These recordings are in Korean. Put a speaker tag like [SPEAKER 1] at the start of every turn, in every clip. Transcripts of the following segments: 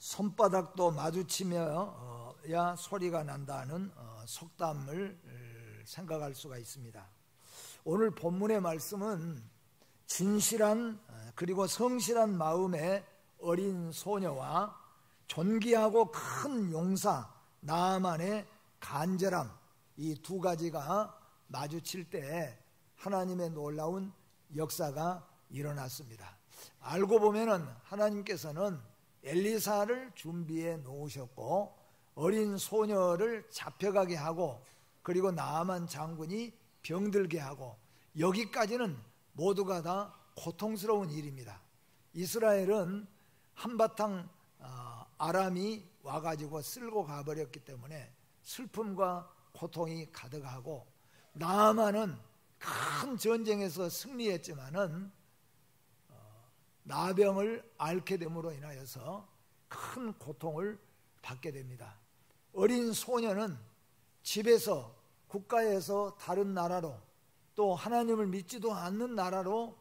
[SPEAKER 1] 손바닥도 마주치며야 소리가 난다는 속담을 생각할 수가 있습니다. 오늘 본문의 말씀은 진실한 그리고 성실한 마음의 어린 소녀와 존귀하고 큰 용사 나아만의 간절함, 이 두 가지가 마주칠 때 하나님의 놀라운 역사가 일어났습니다. 알고 보면은 하나님께서는 엘리사를 준비해 놓으셨고 어린 소녀를 잡혀가게 하고 그리고 나아만 장군이 병들게 하고, 여기까지는 모두가 다 고통스러운 일입니다. 이스라엘은 한바탕 아람이 와가지고 쓸고 가버렸기 때문에 슬픔과 고통이 가득하고, 나아만은 큰 전쟁에서 승리했지만은 나병을 앓게 됨으로 인하여서 큰 고통을 받게 됩니다. 어린 소녀는 집에서, 국가에서 다른 나라로, 또 하나님을 믿지도 않는 나라로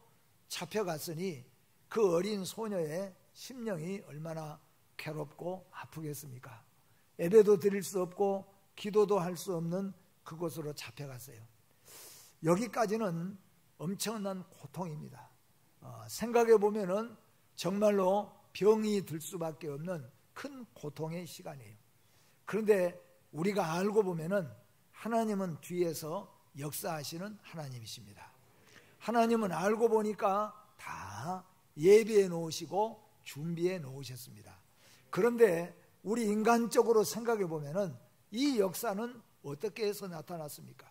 [SPEAKER 1] 잡혀갔으니 그 어린 소녀의 심령이 얼마나 괴롭고 아프겠습니까? 예배도 드릴 수 없고 기도도 할 수 없는 그곳으로 잡혀갔어요. 여기까지는 엄청난 고통입니다. 생각해 보면은 정말로 병이 들 수밖에 없는 큰 고통의 시간이에요. 그런데 우리가 알고 보면은 하나님은 뒤에서 역사하시는 하나님이십니다. 하나님은 알고 보니까 다 예비해 놓으시고 준비해 놓으셨습니다. 그런데 우리 인간적으로 생각해 보면은 이 역사는 어떻게 해서 나타났습니까?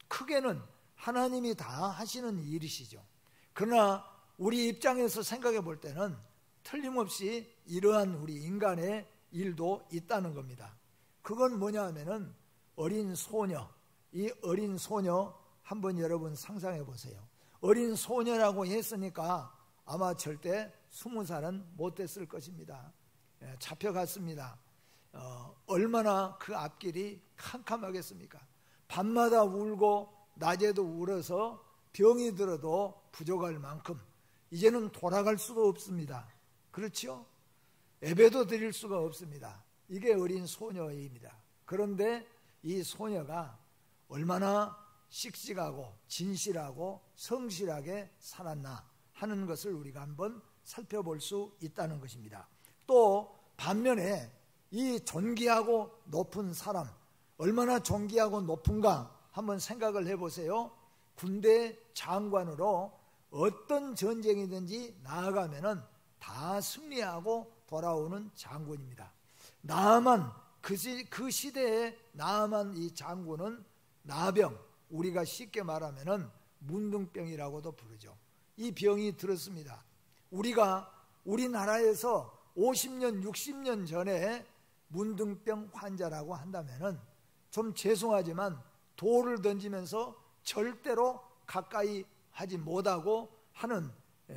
[SPEAKER 1] 크게는 하나님이 다 하시는 일이시죠. 그러나 우리 입장에서 생각해 볼 때는 틀림없이 이러한 우리 인간의 일도 있다는 겁니다. 그건 뭐냐 하면은 어린 소녀, 이 어린 소녀 한번 여러분 상상해 보세요. 어린 소녀라고 했으니까 아마 절대 20살은 못 됐을 것입니다. 잡혀갔습니다. 얼마나 그 앞길이 캄캄하겠습니까? 밤마다 울고 낮에도 울어서 병이 들어도 부족할 만큼 이제는 돌아갈 수도 없습니다. 그렇죠? 예배도 드릴 수가 없습니다. 이게 어린 소녀입니다. 그런데 이 소녀가 얼마나 씩씩하고 진실하고 성실하게 살았나 하는 것을 우리가 한번 살펴볼 수 있다는 것입니다. 또 반면에 이 존귀하고 높은 사람, 얼마나 존귀하고 높은가 한번 생각을 해보세요. 군대 장관으로 어떤 전쟁이든지 나아가면은 다 승리하고 돌아오는 장군입니다. 나아만, 그 시대에 나아만 이 장군은 나병, 우리가 쉽게 말하면은 문둥병이라고도 부르죠. 이 병이 들었습니다. 우리나라에서 50년, 60년 전에 문둥병 환자라고 한다면은 좀 죄송하지만 돌을 던지면서 절대로 가까이 하지 못하고 하는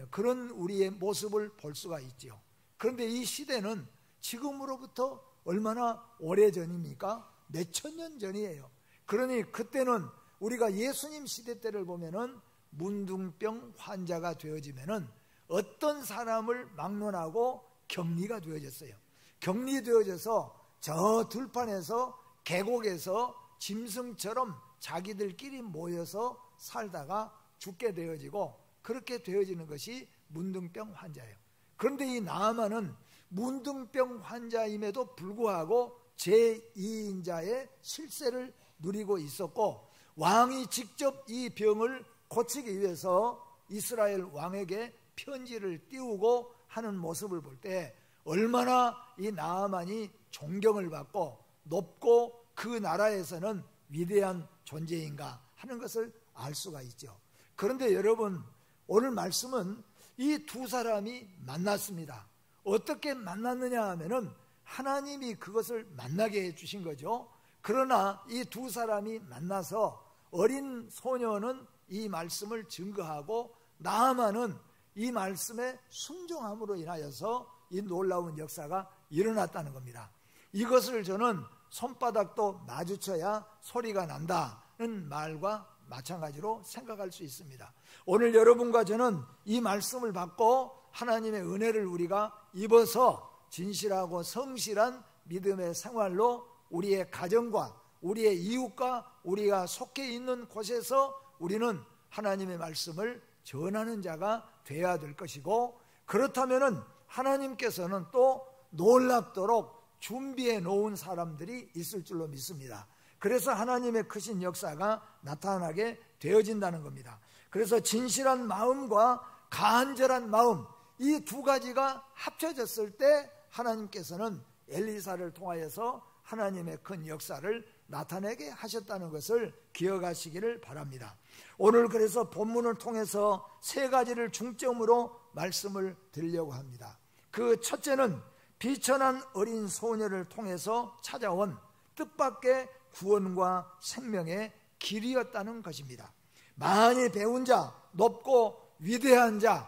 [SPEAKER 1] 그런 우리의 모습을 볼 수가 있죠. 그런데 이 시대는 지금으로부터 얼마나 오래전입니까? 몇천 년 전이에요. 그러니 그때는 우리가 예수님 시대 때를 보면은 문둥병 환자가 되어지면은 어떤 사람을 막론하고 격리가 되어졌어요. 격리되어져서 저 들판에서 계곡에서 짐승처럼 자기들끼리 모여서 살다가 죽게 되어지고, 그렇게 되어지는 것이 문둥병 환자예요. 그런데 이 나아만은 문둥병 환자임에도 불구하고 제2인자의 실세를 누리고 있었고, 왕이 직접 이 병을 고치기 위해서 이스라엘 왕에게 편지를 띄우고 하는 모습을 볼 때 얼마나 이 나아만이 존경을 받고 높고 그 나라에서는 위대한 존재인가 하는 것을 알 수가 있죠. 그런데 여러분, 오늘 말씀은 이 두 사람이 만났습니다. 어떻게 만났느냐 하면은 하나님이 그것을 만나게 해주신 거죠. 그러나 이 두 사람이 만나서 어린 소녀는 이 말씀을 증거하고 나아만은 이 말씀에 순종함으로 인하여서 이 놀라운 역사가 일어났다는 겁니다. 이것을 저는 손바닥도 마주쳐야 소리가 난다는 말과 마찬가지로 생각할 수 있습니다. 오늘 여러분과 저는 이 말씀을 받고 하나님의 은혜를 우리가 입어서 진실하고 성실한 믿음의 생활로 우리의 가정과 우리의 이웃과 우리가 속해 있는 곳에서 우리는 하나님의 말씀을 전하는 자가 되어야 될 것이고, 그렇다면 하나님께서는 또 놀랍도록 준비해 놓은 사람들이 있을 줄로 믿습니다. 그래서 하나님의 크신 역사가 나타나게 되어진다는 겁니다. 그래서 진실한 마음과 간절한 마음, 이 두 가지가 합쳐졌을 때 하나님께서는 엘리사를 통하여서 하나님의 큰 역사를 나타내게 하셨다는 것을 기억하시기를 바랍니다. 오늘 그래서 본문을 통해서 세 가지를 중점으로 말씀을 드리려고 합니다. 그 첫째는 비천한 어린 소녀를 통해서 찾아온 뜻밖의 구원과 생명의 길이었다는 것입니다. 많이 배운 자, 높고 위대한 자,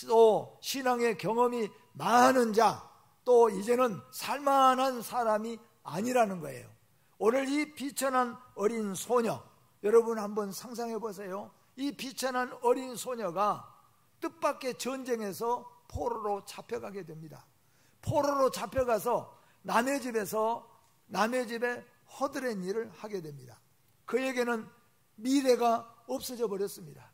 [SPEAKER 1] 또 신앙의 경험이 많은 자, 또 이제는 살만한 사람이 아니라는 거예요. 오늘 이 비천한 어린 소녀, 여러분 한번 상상해 보세요. 이 비천한 어린 소녀가 뜻밖의 전쟁에서 포로로 잡혀가게 됩니다. 포로로 잡혀가서 남의 집에 허드렛 일을 하게 됩니다. 그에게는 미래가 없어져 버렸습니다.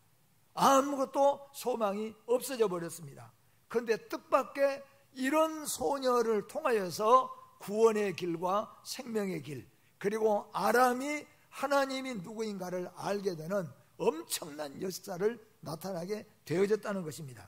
[SPEAKER 1] 아무것도 소망이 없어져 버렸습니다. 그런데 뜻밖의 이런 소녀를 통하여서 구원의 길과 생명의 길, 그리고 아람이 하나님이 누구인가를 알게 되는 엄청난 역사를 나타나게 되어졌다는 것입니다.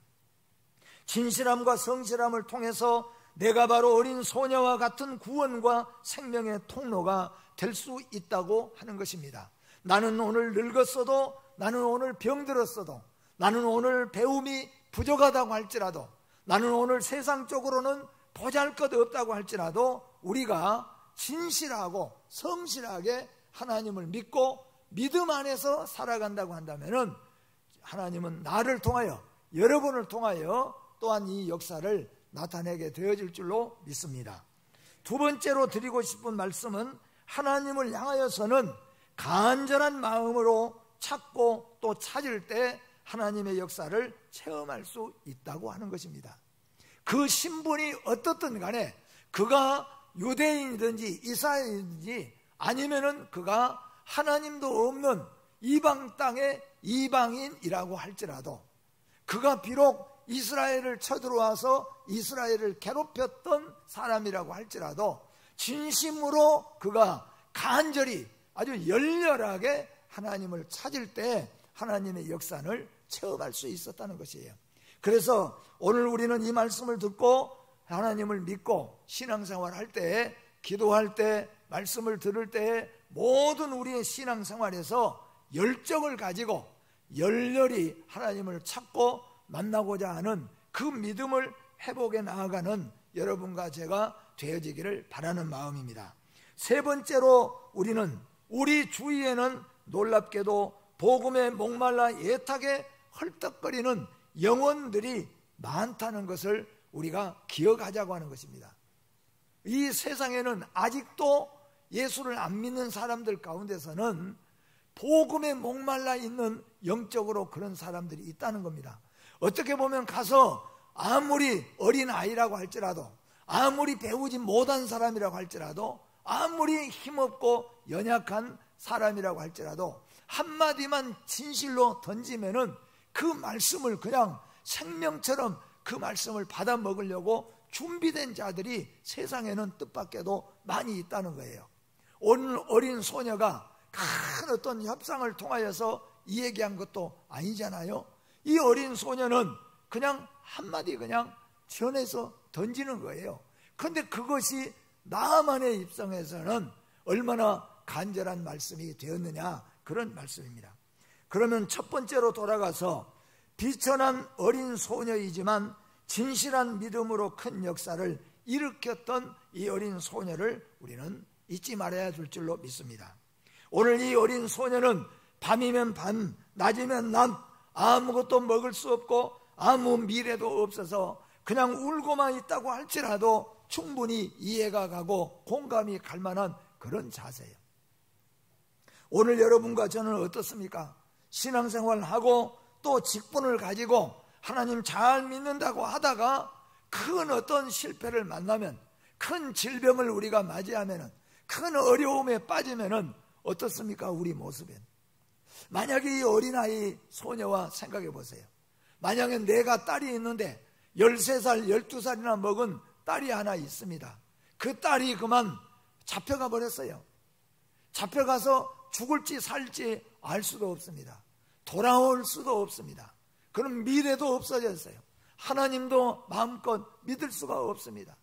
[SPEAKER 1] 진실함과 성실함을 통해서 내가 바로 어린 소녀와 같은 구원과 생명의 통로가 될 수 있다고 하는 것입니다. 나는 오늘 늙었어도, 나는 오늘 병들었어도, 나는 오늘 배움이 부족하다고 할지라도, 나는 오늘 세상적으로는 보잘것없다고 할지라도 우리가 진실하고 성실하게 하나님을 믿고 믿음 안에서 살아간다고 한다면 하나님은 나를 통하여, 여러분을 통하여 또한 이 역사를 나타내게 되어질 줄로 믿습니다. 두 번째로 드리고 싶은 말씀은 하나님을 향하여서는 간절한 마음으로 찾고 또 찾을 때 하나님의 역사를 체험할 수 있다고 하는 것입니다. 그 신분이 어떻든 간에 그가 유대인이든지 이스라엘이든지 아니면은 그가 하나님도 없는 이방 땅의 이방인이라고 할지라도, 그가 비록 이스라엘을 쳐들어와서 이스라엘을 괴롭혔던 사람이라고 할지라도 진심으로 그가 간절히 아주 열렬하게 하나님을 찾을 때 하나님의 역사를 체험할 수 있었다는 것이에요. 그래서 오늘 우리는 이 말씀을 듣고 하나님을 믿고 신앙생활 할 때, 기도할 때, 말씀을 들을 때 모든 우리의 신앙생활에서 열정을 가지고 열렬히 하나님을 찾고 만나고자 하는 그 믿음을 회복해 나아가는 여러분과 제가 되어지기를 바라는 마음입니다. 세 번째로 우리는 우리 주위에는 놀랍게도 복음에 목말라 애타게 헐떡거리는 영혼들이 많다는 것을 우리가 기억하자고 하는 것입니다. 이 세상에는 아직도 예수를 안 믿는 사람들 가운데서는 복음에 목말라 있는 영적으로 그런 사람들이 있다는 겁니다. 어떻게 보면 가서 아무리 어린 아이라고 할지라도, 아무리 배우지 못한 사람이라고 할지라도, 아무리 힘없고 연약한 사람이라고 할지라도 한마디만 진실로 던지면은 그 말씀을 그냥 생명처럼 그 말씀을 받아 먹으려고 준비된 자들이 세상에는 뜻밖에도 많이 있다는 거예요. 오늘 어린 소녀가 큰 어떤 협상을 통하여서 이 얘기한 것도 아니잖아요. 이 어린 소녀는 그냥 한마디 그냥 전해서 던지는 거예요. 그런데 그것이 나만의 입장에서는 얼마나 간절한 말씀이 되었느냐, 그런 말씀입니다. 그러면 첫 번째로 돌아가서 비천한 어린 소녀이지만 진실한 믿음으로 큰 역사를 일으켰던 이 어린 소녀를 우리는 잊지 말아야 될 줄로 믿습니다. 오늘 이 어린 소녀는 밤이면 밤, 낮이면 낮, 아무것도 먹을 수 없고 아무 미래도 없어서 그냥 울고만 있다고 할지라도 충분히 이해가 가고 공감이 갈 만한 그런 자세예요. 오늘 여러분과 저는 어떻습니까? 신앙생활하고 또 직분을 가지고 하나님 잘 믿는다고 하다가 큰 어떤 실패를 만나면, 큰 질병을 우리가 맞이하면, 큰 어려움에 빠지면 어떻습니까? 우리 모습엔. 만약에 이 어린아이 소녀와 생각해 보세요. 만약에 내가 딸이 있는데 13살, 12살이나 먹은 딸이 하나 있습니다. 그 딸이 그만 잡혀가 버렸어요. 잡혀가서 죽을지 살지 알 수도 없습니다. 돌아올 수도 없습니다. 그런 미래도 없어졌어요. 하나님도 마음껏 믿을 수가 없습니다.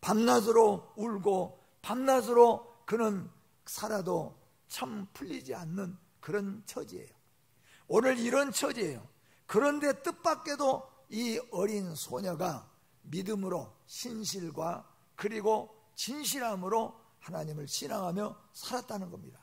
[SPEAKER 1] 밤낮으로 울고 밤낮으로 그는 살아도 참 풀리지 않는 그런 처지예요. 오늘 이런 처지예요. 그런데 뜻밖에도 이 어린 소녀가 믿음으로, 신실과 그리고 진실함으로 하나님을 신앙하며 살았다는 겁니다.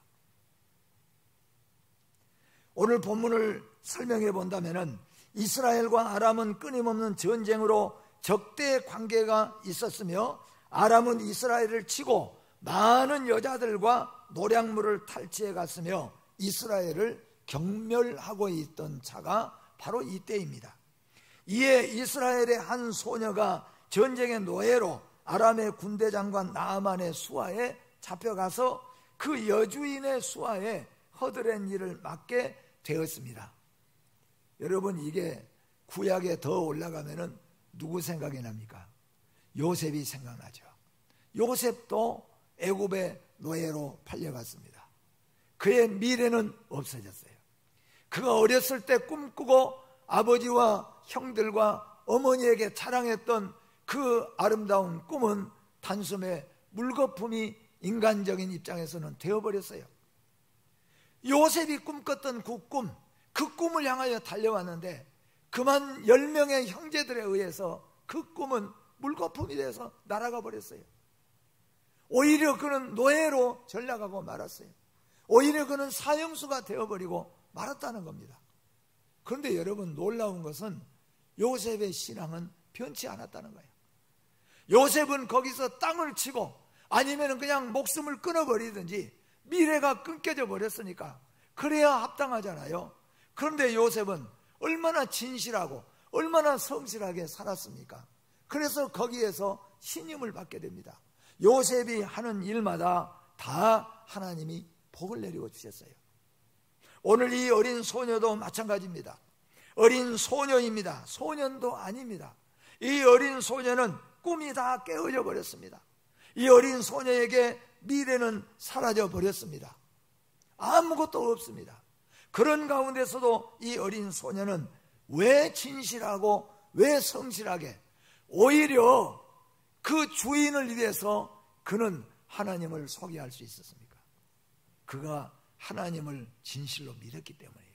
[SPEAKER 1] 오늘 본문을 설명해 본다면 이스라엘과 아람은 끊임없는 전쟁으로 적대 관계가 있었으며, 아람은 이스라엘을 치고 많은 여자들과 노략물을 탈취해 갔으며 이스라엘을 경멸하고 있던 차가 바로 이때입니다. 이에 이스라엘의 한 소녀가 전쟁의 노예로 아람의 군대 장관 나아만의 수하에 잡혀가서 그 여주인의 수하에 허드렛 일을 맡게 되었습니다. 여러분, 이게 구약에 더 올라가면은 누구 생각이 납니까? 요셉이 생각나죠. 요셉도 애굽의 노예로 팔려갔습니다. 그의 미래는 없어졌어요. 그가 어렸을 때 꿈꾸고 아버지와 형들과 어머니에게 자랑했던 그 아름다운 꿈은 단숨에 물거품이 인간적인 입장에서는 되어버렸어요. 요셉이 꿈꿨던 그 꿈을 향하여 달려왔는데 그만 10명의 형제들에 의해서 그 꿈은 물거품이 돼서 날아가 버렸어요. 오히려 그는 노예로 전락하고 말았어요. 오히려 그는 사형수가 되어버리고 말았다는 겁니다. 그런데 여러분, 놀라운 것은 요셉의 신앙은 변치 않았다는 거예요. 요셉은 거기서 땅을 치고 아니면 그냥 목숨을 끊어버리든지, 미래가 끊겨져 버렸으니까 그래야 합당하잖아요. 그런데 요셉은 얼마나 진실하고 얼마나 성실하게 살았습니까? 그래서 거기에서 신임을 받게 됩니다. 요셉이 하는 일마다 다 하나님이 복을 내리고 주셨어요. 오늘 이 어린 소녀도 마찬가지입니다. 어린 소녀입니다. 소년도 아닙니다. 이 어린 소녀는 꿈이 다 깨어져 버렸습니다. 이 어린 소녀에게 미래는 사라져 버렸습니다. 아무것도 없습니다. 그런 가운데서도 이 어린 소녀는 왜 진실하고 왜 성실하게, 오히려 그 주인을 위해서 그는 하나님을 소개할 수 있었습니까? 그가 하나님을 진실로 믿었기 때문이에요.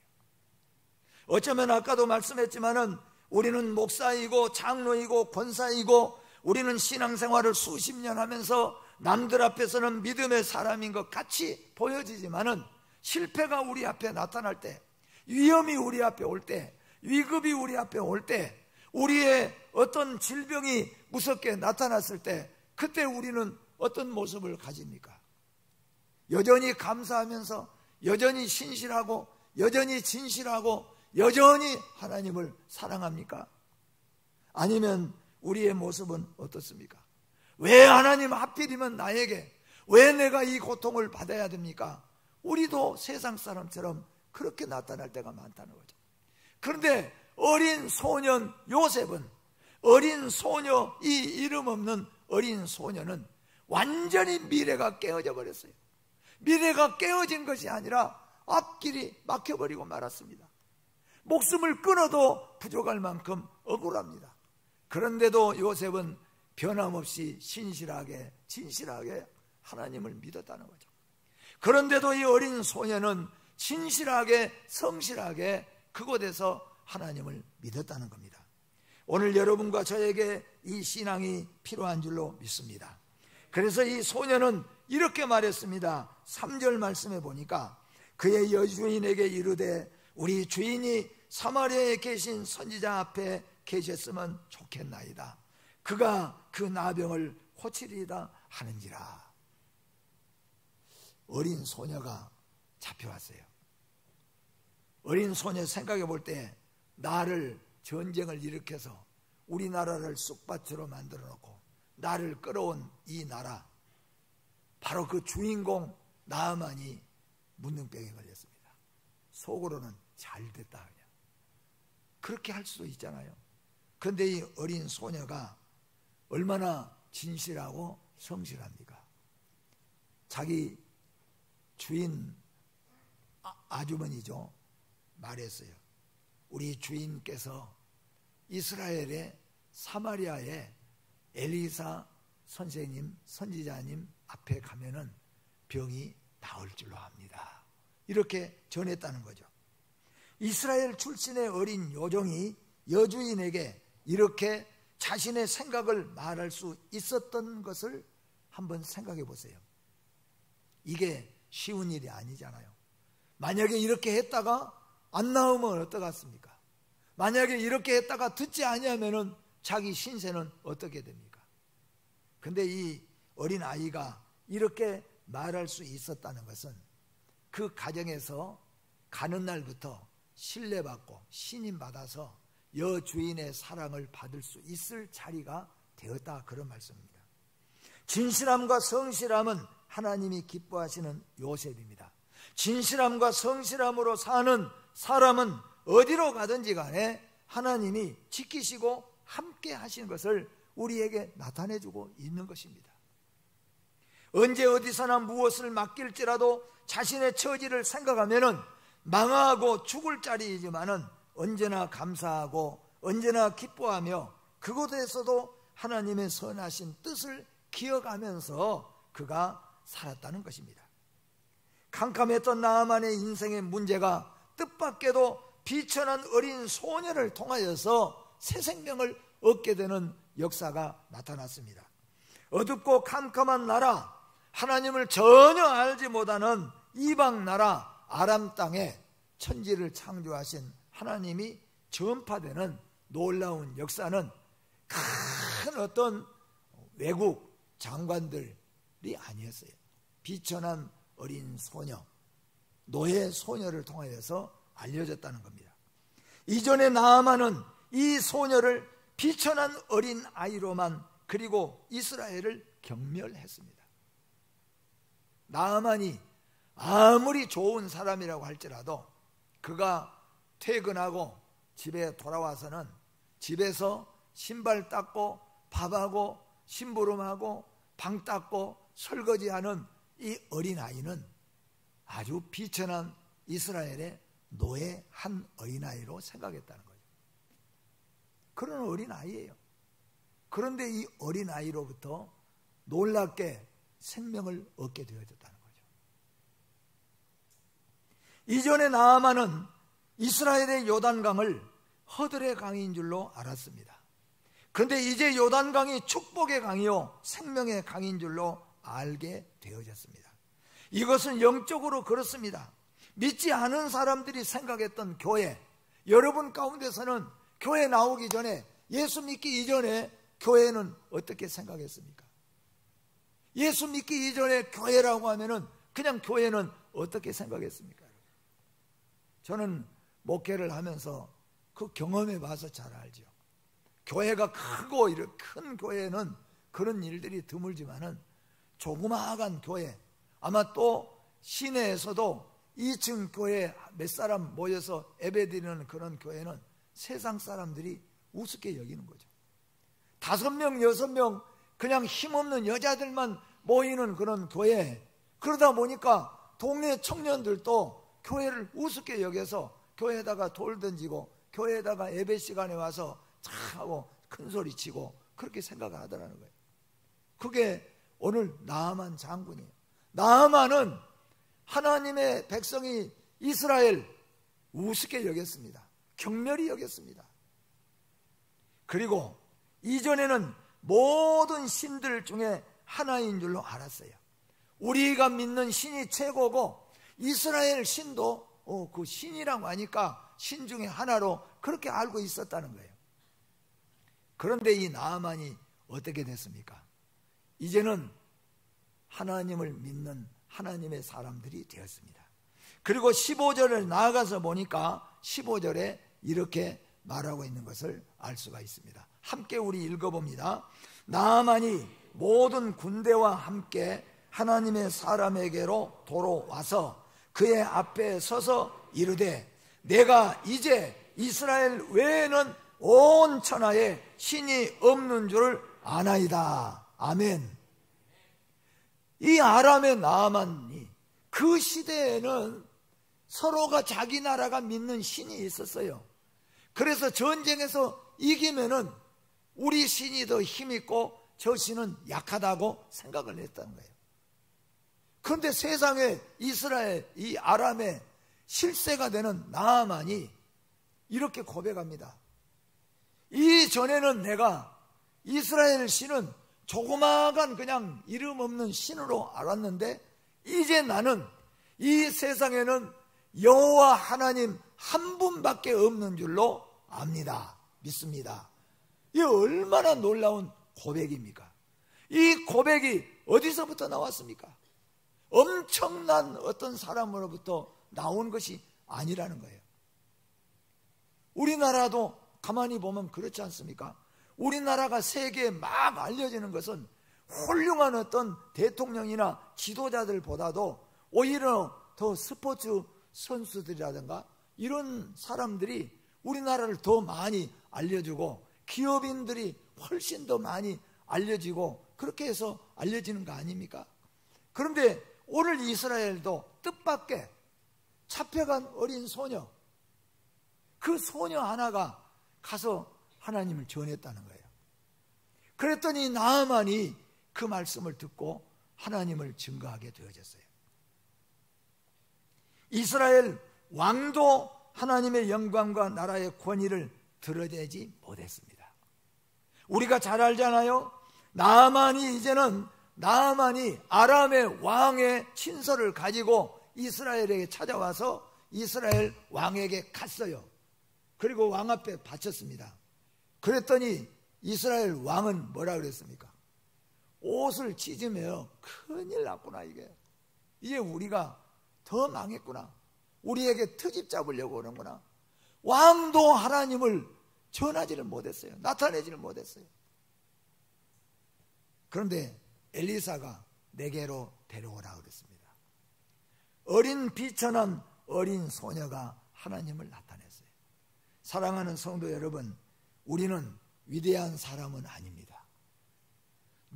[SPEAKER 1] 어쩌면 아까도 말씀했지만은 우리는 목사이고 장로이고 권사이고 우리는 신앙생활을 수십 년 하면서 남들 앞에서는 믿음의 사람인 것 같이 보여지지만은 실패가 우리 앞에 나타날 때, 위험이 우리 앞에 올 때, 위급이 우리 앞에 올 때, 우리의 어떤 질병이 무섭게 나타났을 때, 그때 우리는 어떤 모습을 가집니까? 여전히 감사하면서 여전히 신실하고 여전히 진실하고 여전히 하나님을 사랑합니까? 아니면 우리의 모습은 어떻습니까? 왜 하나님 하필이면 나에게, 왜 내가 이 고통을 받아야 됩니까? 우리도 세상 사람처럼 그렇게 나타날 때가 많다는 거죠. 그런데 어린 소년 요셉은, 어린 소녀, 이 이름 없는 어린 소녀는 완전히 미래가 깨어져 버렸어요. 미래가 깨어진 것이 아니라 앞길이 막혀버리고 말았습니다. 목숨을 끊어도 부족할 만큼 억울합니다. 그런데도 요셉은 변함없이 신실하게 진실하게 하나님을 믿었다는 거죠. 그런데도 이 어린 소녀는 진실하게 성실하게 그곳에서 하나님을 믿었다는 겁니다. 오늘 여러분과 저에게 이 신앙이 필요한 줄로 믿습니다. 그래서 이 소녀는 이렇게 말했습니다. 3절 말씀에 보니까 그의 여주인에게 이르되 우리 주인이 사마리아에 계신 선지자 앞에 계셨으면 좋겠나이다. 그가 그 나병을 고치리이다 하는지라. 어린 소녀가 잡혀왔어요. 어린 소녀 생각해 볼 때 나를 전쟁을 일으켜서 우리나라를 쑥밭으로 만들어 놓고 나를 끌어온 이 나라, 바로 그 주인공 나아만이 문둥병에 걸렸습니다. 속으로는 잘 됐다 그냥 그렇게 할 수도 있잖아요. 그런데 이 어린 소녀가 얼마나 진실하고 성실합니까? 자기 주인 아주머니죠, 말했어요. 우리 주인께서 이스라엘의 사마리아의 엘리사 선생님, 선지자님 앞에 가면은 병이 나을 줄로 압니다. 이렇게 전했다는 거죠. 이스라엘 출신의 어린 요정이 여주인에게 이렇게 자신의 생각을 말할 수 있었던 것을 한번 생각해 보세요. 이게 쉬운 일이 아니잖아요. 만약에 이렇게 했다가 안 나오면 어떡하겠습니까? 만약에 이렇게 했다가 듣지 아니하면은 자기 신세는 어떻게 됩니까? 근데 이 어린 아이가 이렇게 말할 수 있었다는 것은 그 가정에서 가는 날부터 신뢰받고 신임받아서 여주인의 사랑을 받을 수 있을 자리가 되었다, 그런 말씀입니다. 진실함과 성실함은 하나님이 기뻐하시는 요셉입니다. 진실함과 성실함으로 사는 사람은 어디로 가든지 간에 하나님이 지키시고 함께 하시는 것을 우리에게 나타내주고 있는 것입니다. 언제 어디서나 무엇을 맡길지라도 자신의 처지를 생각하면은 망하고 죽을 자리이지만은 언제나 감사하고 언제나 기뻐하며 그곳에서도 하나님의 선하신 뜻을 기억하면서 그가 살았다는 것입니다. 캄캄했던 나아만의 인생의 문제가 뜻밖에도 비천한 어린 소녀를 통하여서 새 생명을 얻게 되는 역사가 나타났습니다. 어둡고 캄캄한 나라, 하나님을 전혀 알지 못하는 이방 나라 아람 땅에 천지를 창조하신 하나님이 전파되는 놀라운 역사는 큰 어떤 외국 장관들이 아니었어요. 비천한 어린 소녀, 노예 소녀를 통하여서 알려졌다는 겁니다. 이전에 나아만은 이 소녀를 비천한 어린 아이로만 그리고 이스라엘을 경멸했습니다. 나아만이 아무리 좋은 사람이라고 할지라도 그가 퇴근하고 집에 돌아와서는 집에서 신발 닦고 밥하고 심부름하고 방 닦고 설거지하는 이 어린아이는 아주 비천한 이스라엘의 노예 한 어린아이로 생각했다는 거죠. 그런 어린아이예요. 그런데 이 어린아이로부터 놀랍게 생명을 얻게 되어졌다는 거죠. 이전에 나아만은 이스라엘의 요단강을 허들의 강인 줄로 알았습니다. 그런데 이제 요단강이 축복의 강이요 생명의 강인 줄로 알게 되어졌습니다. 이것은 영적으로 그렇습니다. 믿지 않은 사람들이 생각했던 교회, 여러분 가운데서는 교회 나오기 전에, 예수 믿기 이전에 교회는 어떻게 생각했습니까? 예수 믿기 이전에 교회라고 하면은 그냥 교회는 어떻게 생각했습니까? 저는 목회를 하면서 그 경험해 봐서 잘 알죠. 교회가 크고 이렇게 큰 교회는 그런 일들이 드물지만은 조그마한 교회, 아마 또 시내에서도 2층 교회 몇 사람 모여서 예배드리는 그런 교회는 세상 사람들이 우습게 여기는 거죠. 5명, 6명 그냥 힘없는 여자들만 모이는 그런 교회, 그러다 보니까 동네 청년들도 교회를 우습게 여겨서 교회에다가 돌 던지고 교회에다가 예배 시간에 와서 차 하고 큰 소리 치고 그렇게 생각을 하더라는 거예요. 그게 오늘 나아만 장군이에요. 나아만은 하나님의 백성이 이스라엘 우습게 여겼습니다. 경멸히 여겼습니다. 그리고 이전에는 모든 신들 중에 하나인 줄로 알았어요. 우리가 믿는 신이 최고고 이스라엘 신도 그 신이라고 하니까 신 중에 하나로 그렇게 알고 있었다는 거예요. 그런데 이 나아만이 어떻게 됐습니까? 이제는 하나님을 믿는 하나님의 사람들이 되었습니다. 그리고 15절을 나아가서 보니까 15절에 이렇게 말하고 있는 것을 알 수가 있습니다. 함께 우리 읽어봅니다. 나아만이 모든 군대와 함께 하나님의 사람에게로 돌아와서 그의 앞에 서서 이르되 내가 이제 이스라엘 외에는 온 천하에 신이 없는 줄을 아나이다. 아멘. 이 아람의 나아만이 그 시대에는 서로가 자기 나라가 믿는 신이 있었어요. 그래서 전쟁에서 이기면은 우리 신이 더 힘있고 저 신은 약하다고 생각을 했다는 거예요. 그런데 세상에 이스라엘, 이 아람의 실세가 되는 나아만이 이렇게 고백합니다. 이전에는 내가 이스라엘 신은 조그마한 그냥 이름 없는 신으로 알았는데 이제 나는 이 세상에는 여호와 하나님 한 분밖에 없는 줄로 압니다. 믿습니다. 이 얼마나 놀라운 고백입니까? 이 고백이 어디서부터 나왔습니까? 엄청난 어떤 사람으로부터 나온 것이 아니라는 거예요. 우리나라도 가만히 보면 그렇지 않습니까? 우리나라가 세계에 막 알려지는 것은 훌륭한 어떤 대통령이나 지도자들보다도 오히려 더 스포츠 선수들이라든가 이런 사람들이 우리나라를 더 많이 알려주고 기업인들이 훨씬 더 많이 알려지고 그렇게 해서 알려지는 거 아닙니까? 그런데 오늘 이스라엘도 뜻밖의 잡혀간 어린 소녀, 그 소녀 하나가 가서 하나님을 전했다는 거예요. 그랬더니 나아만이 그 말씀을 듣고 하나님을 증거하게 되어졌어요. 이스라엘 왕도 하나님의 영광과 나라의 권위를 드러내지 못했습니다. 우리가 잘 알잖아요. 나아만이 아람의 왕의 친서를 가지고 이스라엘에게 찾아와서 이스라엘 왕에게 갔어요. 그리고 왕 앞에 바쳤습니다. 그랬더니 이스라엘 왕은 뭐라 그랬습니까? 옷을 찢으며 큰일 났구나. 이게 우리가 더 망했구나. 우리에게 트집 잡으려고 오는구나. 왕도 하나님을 전하지를 못했어요. 나타내지를 못했어요. 그런데 엘리사가 내게로 데려오라 그랬습니다. 어린 비천한 어린 소녀가 하나님을 나타냈어요. 사랑하는 성도 여러분, 우리는 위대한 사람은 아닙니다.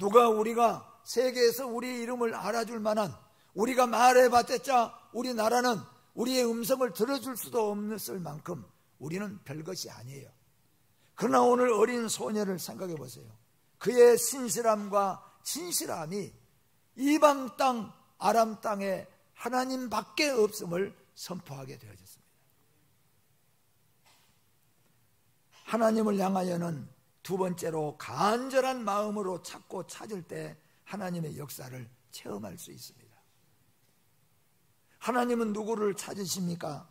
[SPEAKER 1] 우리가 세계에서 우리 이름을 알아줄 만한, 우리가 말해봤자 우리나라는 우리의 음성을 들어줄 수도 없을 만큼 우리는 별것이 아니에요. 그러나 오늘 어린 소녀를 생각해 보세요. 그의 신실함과 진실함이 이방 땅 아람 땅에 하나님밖에 없음을 선포하게 되어졌습니다. 하나님을 향하여는 두 번째로 간절한 마음으로 찾고 찾을 때 하나님의 역사를 체험할 수 있습니다. 하나님은 누구를 찾으십니까?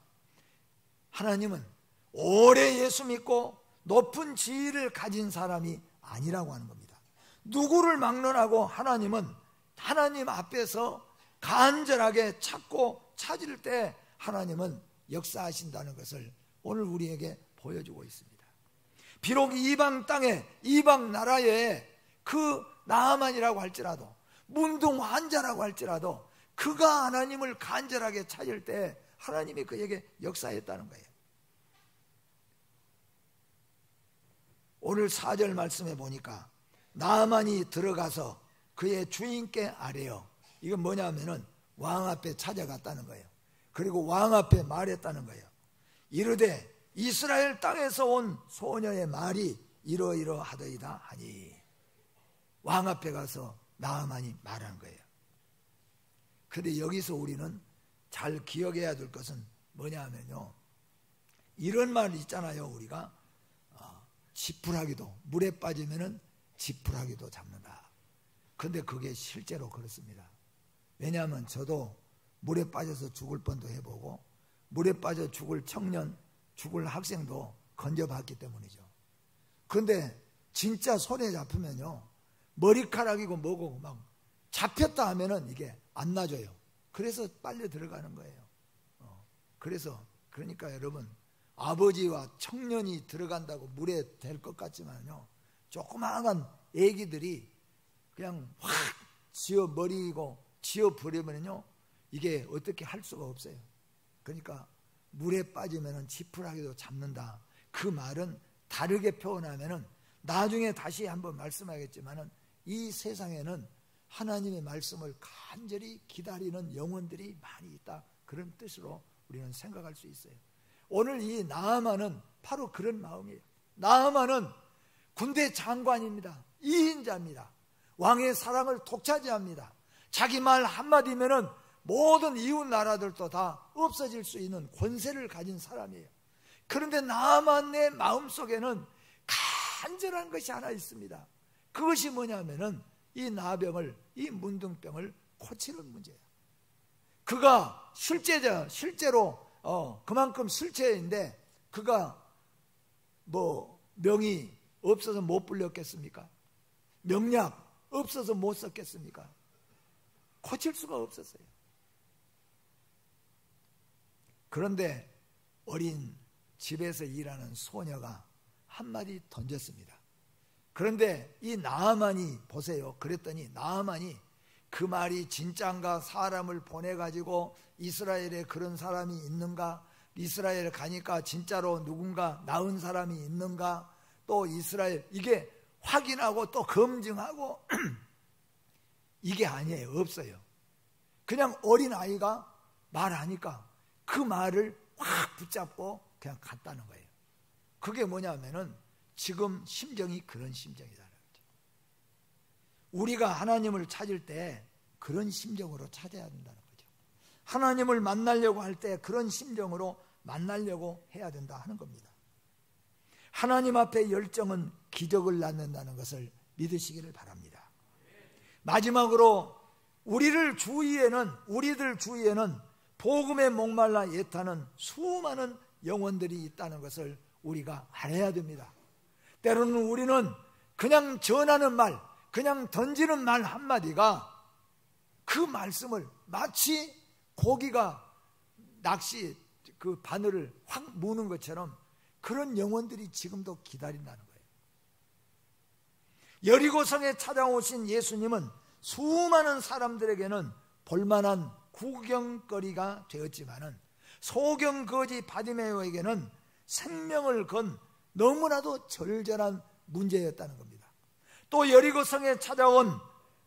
[SPEAKER 1] 하나님은 오래 예수 믿고 높은 지위를 가진 사람이 아니라고 하는 겁니다. 누구를 막론하고 하나님은 하나님 앞에서 간절하게 찾고 찾을 때 하나님은 역사하신다는 것을 오늘 우리에게 보여주고 있습니다. 비록 이방 땅에, 이방 나라에 그 나아만이라고 할지라도, 문둥 환자라고 할지라도 그가 하나님을 간절하게 찾을 때 하나님이 그에게 역사했다는 거예요. 오늘 4절 말씀에 보니까 나아만이 들어가서 그의 주인께 아뢰어, 이건 뭐냐면은 왕 앞에 찾아갔다는 거예요. 그리고 왕 앞에 말했다는 거예요. 이르되 이스라엘 땅에서 온 소녀의 말이 이러이러하더이다 하니, 왕 앞에 가서 나아만이 말한 거예요. 그런데 여기서 우리는 잘 기억해야 될 것은 뭐냐 하면요, 이런 말 있잖아요. 우리가 지푸라기도 물에 빠지면은 지푸라기도 잡는다. 그런데 그게 실제로 그렇습니다. 왜냐하면 저도 물에 빠져서 죽을 뻔도 해보고 물에 빠져 죽을 청년, 죽을 학생도 건져봤기 때문이죠. 그런데 진짜 손에 잡히면요, 머리카락이고 뭐고 막 잡혔다 하면은 이게 안 놔줘요. 그래서 빨려 들어가는 거예요. 그러니까 여러분, 아버지와 청년이 들어간다고 물에 될 것 같지만요, 조그마한 애기들이 그냥 확 지어버리고 지어버리면요, 이게 어떻게 할 수가 없어요. 그러니까 물에 빠지면 지푸라기도 잡는다. 그 말은 다르게 표현하면 나중에 다시 한번 말씀하겠지만 이 세상에는 하나님의 말씀을 간절히 기다리는 영혼들이 많이 있다. 그런 뜻으로 우리는 생각할 수 있어요. 오늘 이 나아만은 바로 그런 마음이에요. 나아만은 군대 장관입니다. 이인자입니다. 왕의 사랑을 독차지합니다. 자기 말 한마디면은 모든 이웃 나라들도 다 없어질 수 있는 권세를 가진 사람이에요. 그런데 나아만의 마음속에는 간절한 것이 하나 있습니다. 그것이 뭐냐면은 이 나병을, 이 문둥병을 고치는 문제예요. 그가 실제로 그만큼 실체인데 그가 뭐 명이 없어서 못 불렸겠습니까? 명약 없어서 못 썼겠습니까? 고칠 수가 없었어요. 그런데 어린 집에서 일하는 소녀가 한마디 던졌습니다. 그런데 이 나아만이 보세요. 그랬더니 나아만이 그 말이 진짠가, 사람을 보내가지고 이스라엘에 그런 사람이 있는가, 이스라엘에 가니까 진짜로 누군가 나은 사람이 있는가, 또 이스라엘 이게 확인하고 또 검증하고 이게 아니에요. 없어요. 그냥 어린아이가 말하니까 그 말을 확 붙잡고 그냥 갔다는 거예요. 그게 뭐냐면은 지금 심정이 그런 심정이라는 거죠. 우리가 하나님을 찾을 때 그런 심정으로 찾아야 된다는 거죠. 하나님을 만나려고 할 때 그런 심정으로 만나려고 해야 된다 하는 겁니다. 하나님 앞에 열정은 기적을 낳는다는 것을 믿으시기를 바랍니다. 마지막으로 우리들 주위에는 복음에 목말라 애타는 수많은 영혼들이 있다는 것을 우리가 알아야 됩니다. 때로는 우리는 그냥 전하는 말, 그냥 던지는 말 한마디가 그 말씀을 마치 고기가 낚시 그 바늘을 확 무는 것처럼 그런 영혼들이 지금도 기다린다는 거예요. 여리고성에 찾아오신 예수님은 수많은 사람들에게는 볼만한 구경거리가 되었지만은 소경거지 바디메오에게는 생명을 건 너무나도 절절한 문제였다는 겁니다. 또 여리고성에 찾아온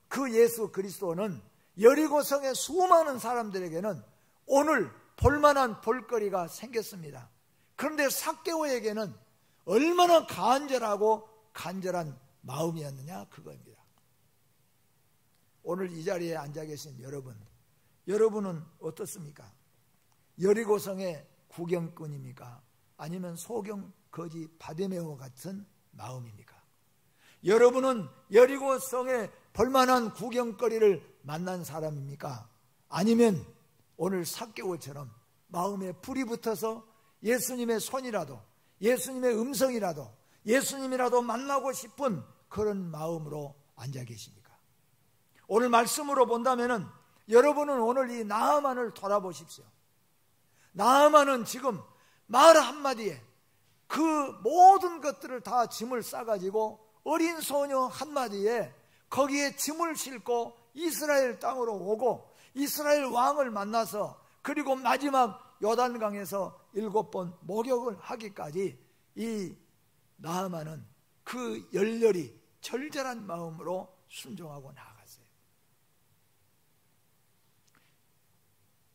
[SPEAKER 1] 그 예수 그리스도는 여리고성의 수많은 사람들에게는 오늘 볼만한 볼거리가 생겼습니다. 그런데 삭개오에게는 얼마나 간절한 마음이었느냐 그겁니다. 오늘 이 자리에 앉아 계신 여러분은 어떻습니까? 여리고성의 구경꾼입니까? 아니면 소경 거지 바디메오 같은 마음입니까? 여러분은 여리고성의 볼만한 구경거리를 만난 사람입니까? 아니면 오늘 삭개오처럼 마음에 불이 붙어서 예수님의 손이라도, 예수님의 음성이라도, 예수님이라도 만나고 싶은 그런 마음으로 앉아 계십니까? 오늘 말씀으로 본다면은 여러분은 오늘 이 나아만을 돌아보십시오. 나아만은 지금 말 한마디에 그 모든 것들을 다 짐을 싸가지고 어린 소녀 한마디에 거기에 짐을 싣고 이스라엘 땅으로 오고 이스라엘 왕을 만나서 그리고 마지막 요단강에서 7번 목욕을 하기까지 이 나아만은 그 열렬히 절절한 마음으로 순종하고 나아갔어요.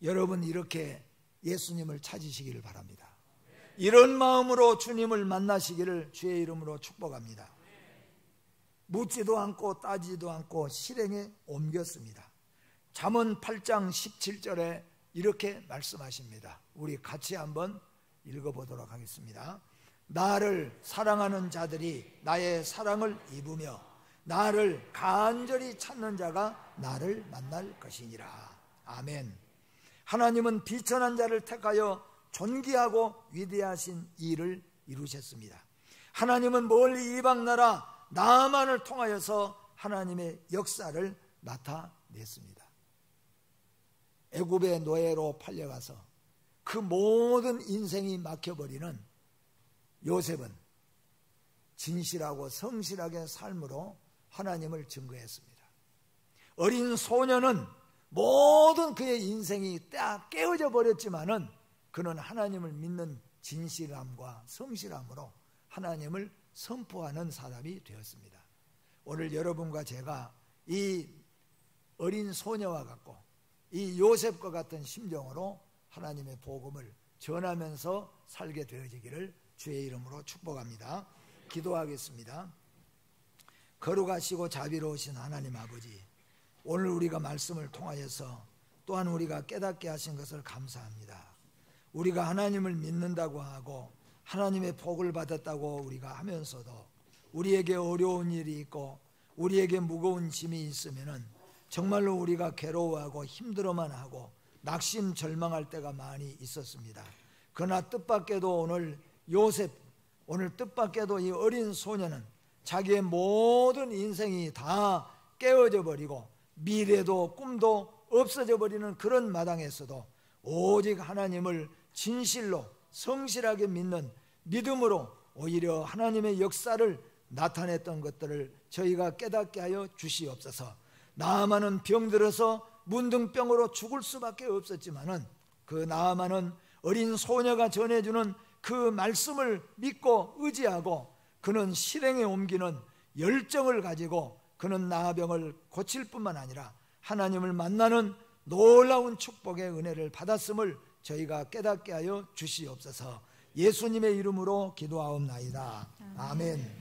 [SPEAKER 1] 여러분 이렇게 예수님을 찾으시기를 바랍니다. 이런 마음으로 주님을 만나시기를 주의 이름으로 축복합니다. 묻지도 않고 따지도 않고 실행에 옮겼습니다. 잠언 8장 17절에 이렇게 말씀하십니다. 우리 같이 한번 읽어보도록 하겠습니다. 나를 사랑하는 자들이 나의 사랑을 입으며 나를 간절히 찾는 자가 나를 만날 것이니라. 아멘. 하나님은 비천한 자를 택하여 존귀하고 위대하신 일을 이루셨습니다. 하나님은 멀리 이방나라 나아만을 통하여서 하나님의 역사를 나타냈습니다. 애굽의 노예로 팔려가서 그 모든 인생이 막혀버리는 요셉은 진실하고 성실하게 삶으로 하나님을 증거했습니다. 어린 소년은 모든 그의 인생이 딱 깨어져 버렸지만은 그는 하나님을 믿는 진실함과 성실함으로 하나님을 선포하는 사람이 되었습니다. 오늘 여러분과 제가 이 어린 소녀와 같고 이 요셉과 같은 심정으로 하나님의 복음을 전하면서 살게 되어지기를 주의 이름으로 축복합니다. 기도하겠습니다. 거룩하시고 자비로우신 하나님 아버지, 오늘 우리가 말씀을 통하여서 또한 우리가 깨닫게 하신 것을 감사합니다. 우리가 하나님을 믿는다고 하고 하나님의 복을 받았다고 우리가 하면서도 우리에게 어려운 일이 있고 우리에게 무거운 짐이 있으면은 정말로 우리가 괴로워하고 힘들어만 하고 낙심 절망할 때가 많이 있었습니다. 그러나 뜻밖에도 오늘 요셉, 오늘 뜻밖에도 이 어린 소녀는 자기의 모든 인생이 다 깨어져 버리고 미래도 꿈도 없어져 버리는 그런 마당에서도 오직 하나님을 진실로 성실하게 믿는 믿음으로 오히려 하나님의 역사를 나타냈던 것들을 저희가 깨닫게 하여 주시옵소서. 나아만은 병들어서 문둥병으로 죽을 수밖에 없었지만은 그 나아만은 어린 소녀가 전해주는 그 말씀을 믿고 의지하고 그는 실행에 옮기는 열정을 가지고 그는 나아병을 고칠 뿐만 아니라 하나님을 만나는 놀라운 축복의 은혜를 받았음을 저희가 깨닫게 하여 주시옵소서. 예수님의 이름으로 기도하옵나이다. 아멘.